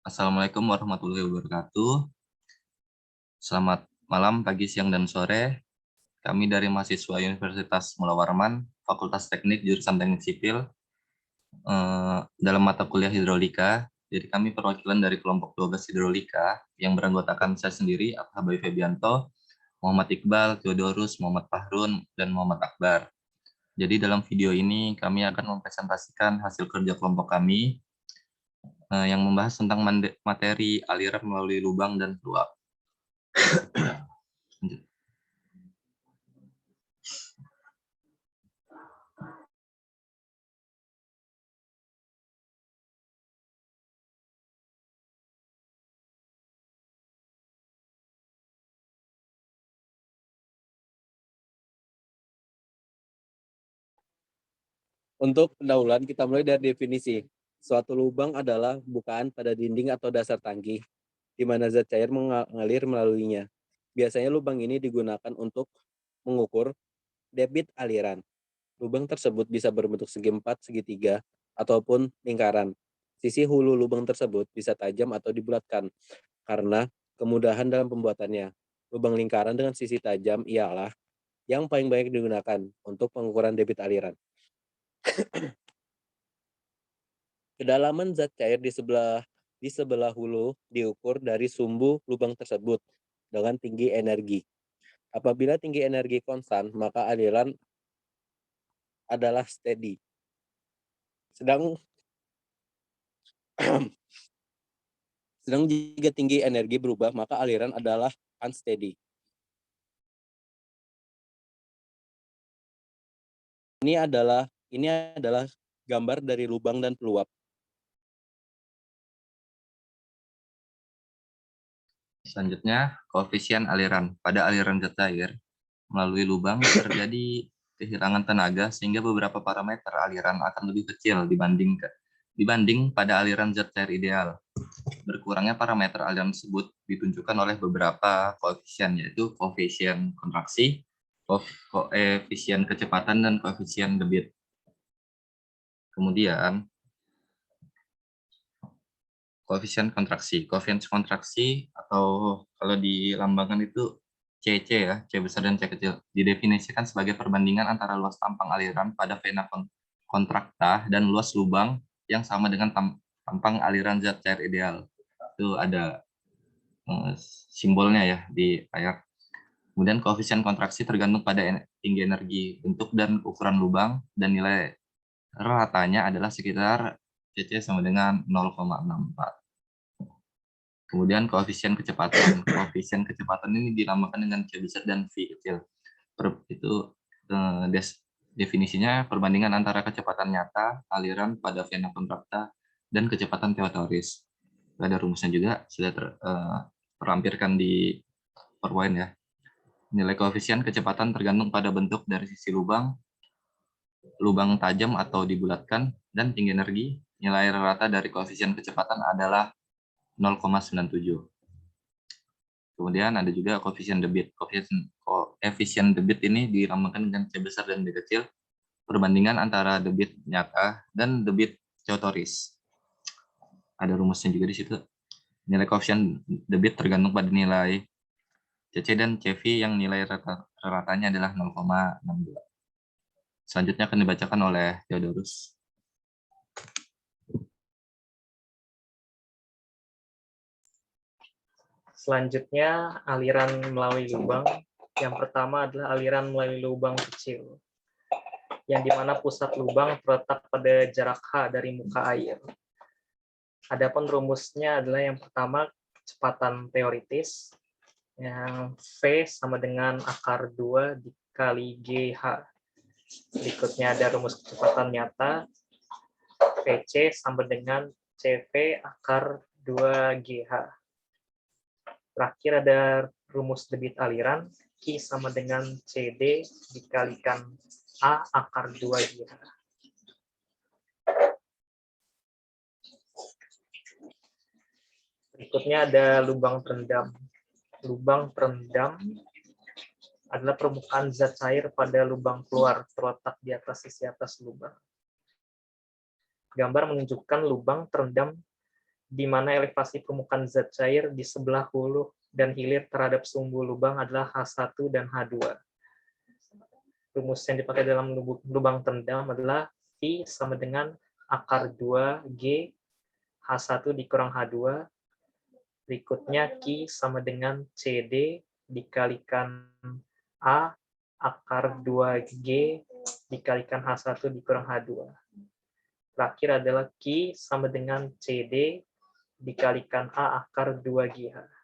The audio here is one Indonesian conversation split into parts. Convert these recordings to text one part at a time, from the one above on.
Assalamualaikum warahmatullahi wabarakatuh. Selamat malam, pagi, siang, dan sore. Kami dari mahasiswa Universitas Mula Warman, Fakultas Teknik jurusan Teknik Sipil, dalam mata kuliah hidrolika. Jadi kami perwakilan dari kelompok 12 hidrolika yang beranggotakan saya sendiri, Abhabai Febianto, Muhammad Iqbal, Theodorus, Muhammad Fahrun, dan Muhammad Akbar. Jadi dalam video ini kami akan mempresentasikan hasil kerja kelompok kami yang membahas tentang materi aliran melalui lubang dan peluap. Untuk pendahuluan, kita mulai dari definisi. Suatu lubang adalah bukaan pada dinding atau dasar tangki, di mana zat cair mengalir melaluinya. Biasanya lubang ini digunakan untuk mengukur debit aliran. Lubang tersebut bisa berbentuk segi empat, segitiga, ataupun lingkaran. Sisi hulu lubang tersebut bisa tajam atau dibulatkan, karena kemudahan dalam pembuatannya. Lubang lingkaran dengan sisi tajam ialah yang paling banyak digunakan untuk pengukuran debit aliran. Kedalaman zat cair di sebelah hulu diukur dari sumbu lubang tersebut dengan tinggi energi. Apabila tinggi energi konstan, maka aliran adalah steady. Sedang jika tinggi energi berubah, maka aliran adalah unsteady. Ini adalah gambar dari lubang dan peluap. Selanjutnya, koefisien aliran. Pada aliran zat cair melalui lubang terjadi kehilangan tenaga sehingga beberapa parameter aliran akan lebih kecil dibanding pada aliran zat cair ideal. Berkurangnya parameter aliran tersebut ditunjukkan oleh beberapa koefisien, yaitu koefisien kontraksi, koefisien kecepatan, dan koefisien debit. Kemudian, koefisien kontraksi atau kalau dilambangkan itu CC ya, C besar dan C kecil, didefinisikan sebagai perbandingan antara luas tampang aliran pada vena kontrakta dan luas lubang yang sama dengan tampang aliran zat cair ideal. Itu ada simbolnya ya di layar. Kemudian koefisien kontraksi tergantung pada tinggi energi bentuk dan ukuran lubang, dan nilai ratanya adalah sekitar CC sama dengan 0,64. Kemudian koefisien kecepatan. Koefisien kecepatan ini dinamakan dengan C besar dan V kecil. Itu definisinya perbandingan antara kecepatan nyata aliran pada vena kontrakta dan kecepatan teoris. Ada rumusnya juga, sudah terlampirkan di PowerPoint ya. Nilai koefisien kecepatan tergantung pada bentuk dari sisi lubang tajam atau dibulatkan, dan tinggi energi. Nilai rata dari koefisien kecepatan adalah 0,97. Kemudian ada juga koefisien debit. Koefisien debit ini dilambangkan dengan C besar dan D kecil, perbandingan antara debit nyata dan debit teoris. Ada rumusnya juga di situ. Nilai koefisien debit tergantung pada nilai CC dan CV yang nilai ratanya adalah 0,62. Selanjutnya akan dibacakan oleh Theodorus. Selanjutnya, aliran melalui lubang. Yang pertama adalah aliran melalui lubang kecil, yang dimana pusat lubang terletak pada jarak H dari muka air. Adapun rumusnya adalah yang pertama kecepatan teoritis, yang V sama dengan akar 2 dikali GH. Berikutnya ada rumus kecepatan nyata, VC sama dengan CV akar 2 GH. Terakhir ada rumus debit aliran, I sama dengan CD dikalikan A akar 2 GH. Berikutnya ada lubang terendam. Lubang terendam adalah permukaan zat cair pada lubang keluar terletak di atas sisi atas lubang. Gambar menunjukkan lubang terendam di mana elevasi permukaan zat cair di sebelah hulu dan hilir terhadap sumbu lubang adalah H1 dan H2. Rumus yang dipakai dalam lubang terendam adalah V sama dengan akar 2G H1 dikurang H2. Berikutnya Q sama dengan CD dikalikan A akar 2G dikalikan H1 dikurang H2. Terakhir adalah Q sama dengan CD dikalikan A akar 2GH.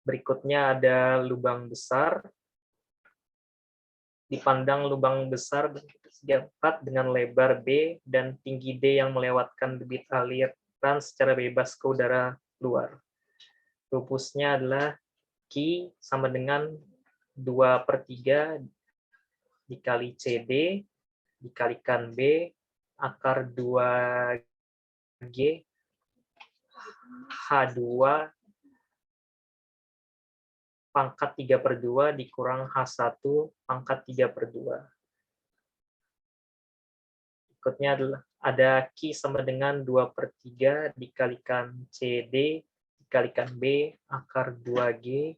Berikutnya ada lubang besar. Dipandang lubang besar bersegi 4 dengan lebar B dan tinggi D yang melewatkan debit aliran secara bebas ke udara luar. Rumusnya adalah Q sama dengan 2/3 dikali CD dikalikan B akar 2G H2 pangkat 3/2 dikurang H1 pangkat 3/2. Berikutnya adalah ada Q sama dengan 2/3 dikalikan CD dikalikan B akar 2G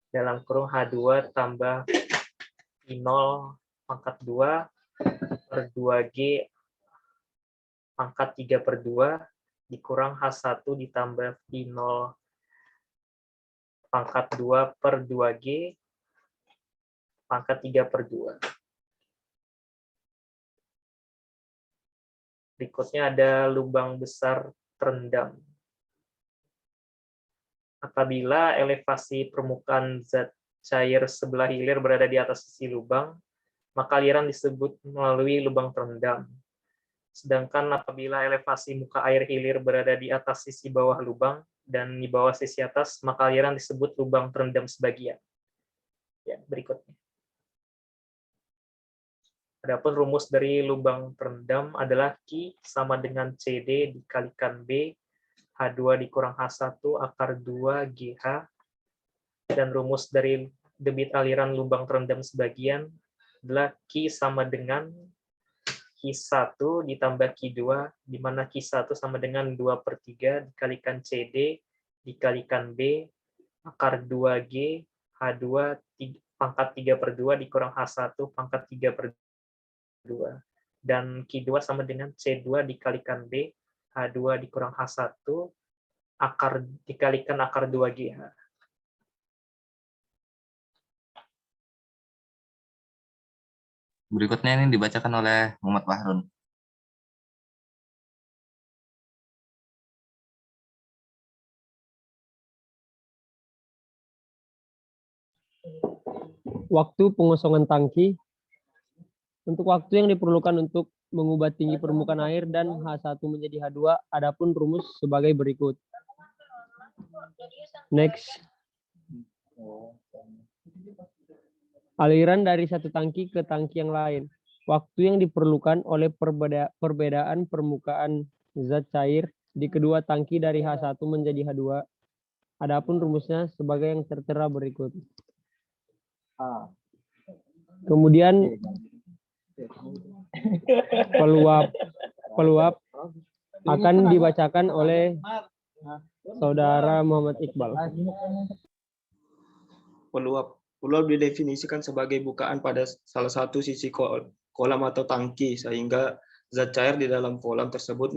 dalam kurung H2 tambah I0 pangkat 2 per 2G pangkat 3/2 dikurang H1 ditambah I0 pangkat 2 per 2G pangkat 3/2. Berikutnya ada lubang besar terendam. Apabila elevasi permukaan zat cair sebelah hilir berada di atas sisi lubang, maka aliran disebut melalui lubang terendam. Sedangkan apabila elevasi muka air hilir berada di atas sisi bawah lubang dan di bawah sisi atas, maka aliran disebut lubang terendam sebagian. Ya, berikutnya. Adapun rumus dari lubang terendam adalah Q sama dengan CD dikalikan B H2 dikurang H1 akar 2 GH, dan rumus dari debit aliran lubang terendam sebagian adalah Q sama dengan Q1 ditambah Q2, di mana Q1 sama dengan 2/3 dikalikan CD dikalikan B akar 2G H2 pangkat 3/2 dikurang H1 pangkat 3/2. Dan Q2 sama dengan C2 dikalikan B H2 dikurang H1 akar dikalikan akar 2GH. Berikutnya ini dibacakan oleh Muhammad Fahrun. Waktu pengosongan tangki. Untuk waktu yang diperlukan untuk mengubah tinggi permukaan air dan H1 menjadi H2, adapun rumus sebagai berikut. Next. Aliran dari satu tangki ke tangki yang lain. Waktu yang diperlukan oleh perbedaan permukaan zat cair di kedua tangki dari H1 menjadi H2. Adapun rumusnya sebagai yang tertera berikut. Kemudian peluap akan dibacakan oleh Saudara Muhammad Iqbal. Peluap didefinisikan sebagai bukaan pada salah satu sisi kolam atau tangki, sehingga zat cair di dalam kolam tersebut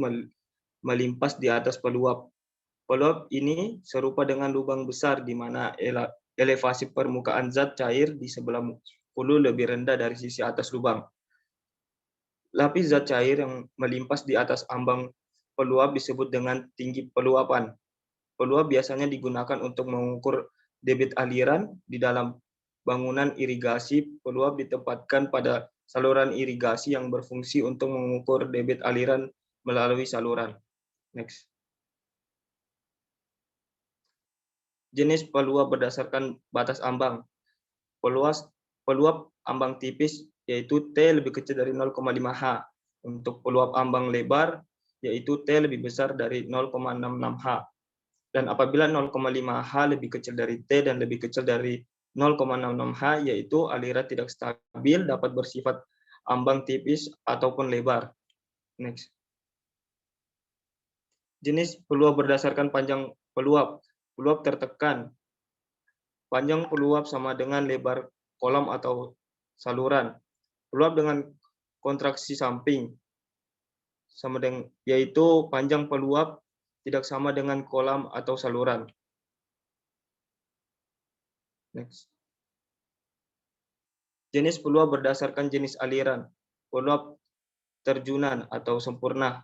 melimpas di atas peluap. Peluap ini serupa dengan lubang besar di mana elevasi permukaan zat cair di sebelah hulu lebih rendah dari sisi atas lubang. Lapis zat cair yang melimpas di atas ambang peluap disebut dengan tinggi peluapan. Peluap biasanya digunakan untuk mengukur debit aliran di dalam bangunan irigasi. Peluap ditempatkan pada saluran irigasi yang berfungsi untuk mengukur debit aliran melalui saluran. Next. Jenis peluap berdasarkan batas ambang. Peluap ambang tipis yaitu T lebih kecil dari 0,5 H. Untuk peluap ambang lebar yaitu T lebih besar dari 0,66 H. Dan apabila 0,5 H lebih kecil dari T dan lebih kecil dari 0,66 H, yaitu aliran tidak stabil, dapat bersifat ambang tipis ataupun lebar. Next. Jenis peluap berdasarkan panjang peluap. Peluap tertekan. Panjang peluap sama dengan lebar kolam atau saluran. Peluap dengan kontraksi samping sama dengan, yaitu panjang peluap tidak sama dengan kolam atau saluran. Next. Jenis peluap berdasarkan jenis aliran. Peluap terjunan atau sempurna.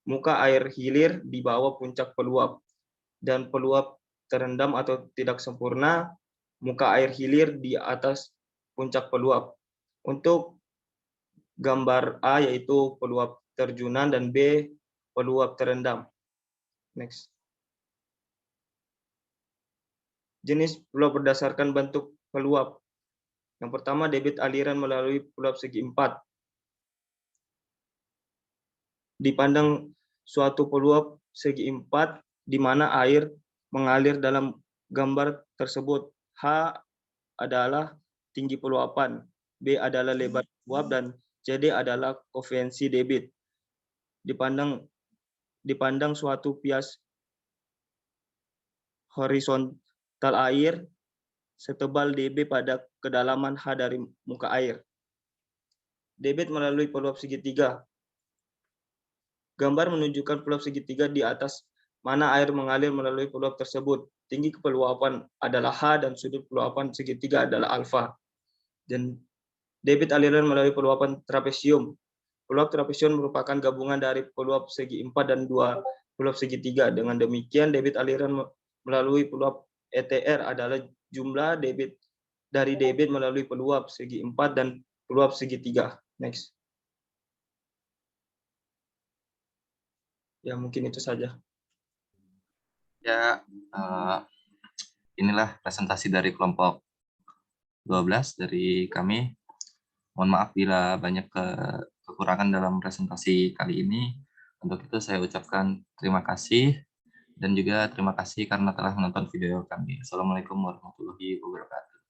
Muka air hilir di bawah puncak peluap. Dan peluap terendam atau tidak sempurna. Muka air hilir di atas puncak peluap. Untuk gambar A yaitu peluap terjunan dan B peluap terendam. Next. Jenis peluap berdasarkan bentuk peluap. Yang pertama, debit aliran melalui peluap segi empat. Dipandang suatu peluap segi empat di mana air mengalir dalam gambar tersebut. H adalah tinggi peluapan, B adalah lebar peluap, dan CD adalah koefisiensi debit. Dipandang suatu pias horizontal air setebal dB pada kedalaman H dari muka air. Debit melalui peluap segitiga. Gambar menunjukkan peluap segitiga di atas mana air mengalir melalui peluap tersebut. Tinggi kepeluapan adalah H dan sudut peluapan segitiga adalah alfa. Dan debit aliran melalui peluapan trapesium. Peluap trapesium merupakan gabungan dari peluap segi empat dan dua peluap segitiga. Dengan demikian, debit aliran melalui peluap ETR adalah jumlah debit dari debit melalui peluap segi empat dan peluap segitiga. Next. Ya, mungkin itu saja. Ya, inilah presentasi dari kelompok 12 dari kami. Mohon maaf bila banyak kekurangan dalam presentasi kali ini. Untuk itu saya ucapkan terima kasih dan juga terima kasih karena telah menonton video kami. Assalamualaikum warahmatullahi wabarakatuh.